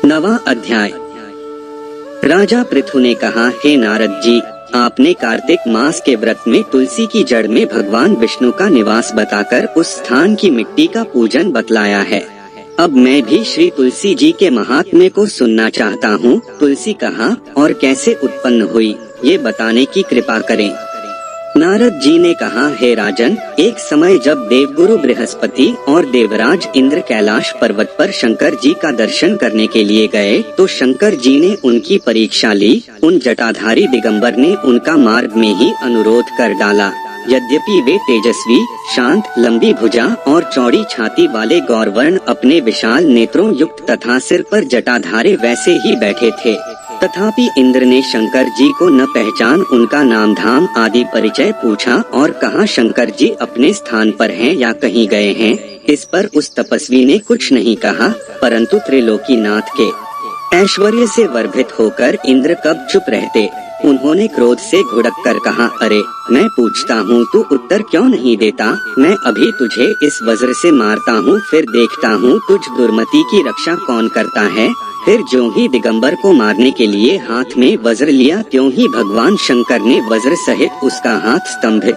नवा अध्याय। राजा पृथु ने कहा, हे नारद जी, आपने कार्तिक मास के व्रत में तुलसी की जड़ में भगवान विष्णु का निवास बताकर उस स्थान की मिट्टी का पूजन बतलाया है। अब मैं भी श्री तुलसी जी के महात्म्य को सुनना चाहता हूँ। तुलसी कहाँ और कैसे उत्पन्न हुई, ये बताने की कृपा करें। नारद जी ने कहा, हे राजन, एक समय जब देवगुरु बृहस्पति और देवराज इंद्र कैलाश पर्वत पर शंकर जी का दर्शन करने के लिए गए, तो शंकर जी ने उनकी परीक्षा ली। उन जटाधारी दिगंबर ने उनका मार्ग में ही अनुरोध कर डाला। यद्यपि वे तेजस्वी, शांत, लंबी भुजा और चौड़ी छाती वाले गौरवर्ण अपने विशाल नेत्रों युक्त तथा सिर पर जटाधारे वैसे ही बैठे थे, तथापि इंद्र ने शंकर जी को न पहचान उनका नाम धाम आदि परिचय पूछा और कहा, शंकर जी अपने स्थान पर हैं या कहीं गए हैं। इस पर उस तपस्वी ने कुछ नहीं कहा, परंतु त्रिलोकीनाथ के ऐश्वर्य से वर्भित होकर इंद्र कब चुप रहते। उन्होंने क्रोध से घुड़क कर कहा, अरे मैं पूछता हूँ, तू उत्तर क्यों नहीं देता? मैं अभी तुझे इस वज्र से मारता हूँ, फिर देखता हूँ तुझ दुर्मति की रक्षा कौन करता है। फिर ज्यों ही दिगंबर को मारने के लिए हाथ में वज्र लिया, त्यों ही भगवान शंकर ने वज्र सहित उसका हाथ स्तंभित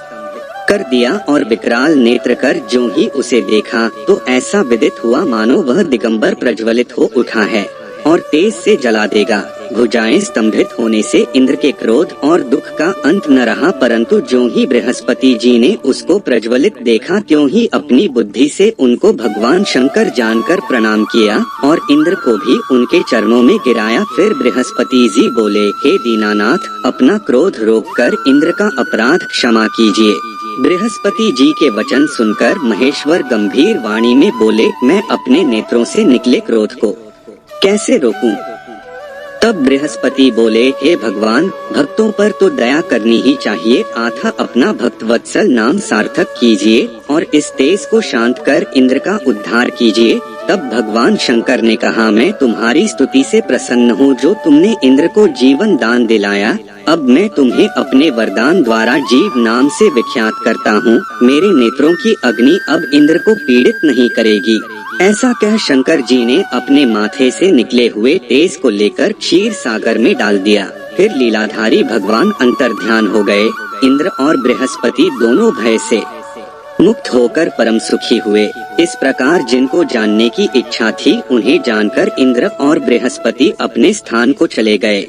कर दिया और विकराल नेत्र कर ज्यों ही उसे देखा, तो ऐसा विदित हुआ मानो वह दिगंबर प्रज्वलित हो उठा है और तेज से जला देगा। भुजाएं स्तंभित होने से इंद्र के क्रोध और दुख का अंत न रहा, परंतु ज्यों ही बृहस्पति जी ने उसको प्रज्वलित देखा, त्यों ही अपनी बुद्धि से उनको भगवान शंकर जानकर प्रणाम किया और इंद्र को भी उनके चरणों में गिराया। फिर बृहस्पति जी बोले, हे दीनानाथ, अपना क्रोध रोककर इंद्र का अपराध क्षमा कीजिए। बृहस्पति जी के वचन सुनकर महेश्वर गंभीर वाणी में बोले, मैं अपने नेत्रों से निकले क्रोध को कैसे रोकूं? तब बृहस्पति बोले, हे भगवान, भक्तों पर तो दया करनी ही चाहिए, अतः अपना भक्तवत्सल नाम सार्थक कीजिए और इस तेज को शांत कर इंद्र का उद्धार कीजिए। तब भगवान शंकर ने कहा, मैं तुम्हारी स्तुति से प्रसन्न हूँ जो तुमने इंद्र को जीवन दान दिलाया। अब मैं तुम्हें अपने वरदान द्वारा जीव नाम से विख्यात करता हूँ। मेरे नेत्रों की अग्नि अब इंद्र को पीड़ित नहीं करेगी। ऐसा कह शंकर जी ने अपने माथे से निकले हुए तेज को लेकर क्षीर सागर में डाल दिया। फिर लीलाधारी भगवान अंतर्ध्यान हो गए। इंद्र और बृहस्पति दोनों भय से मुक्त होकर परम सुखी हुए। इस प्रकार जिनको जानने की इच्छा थी, उन्हें जानकर इंद्र और बृहस्पति अपने स्थान को चले गए।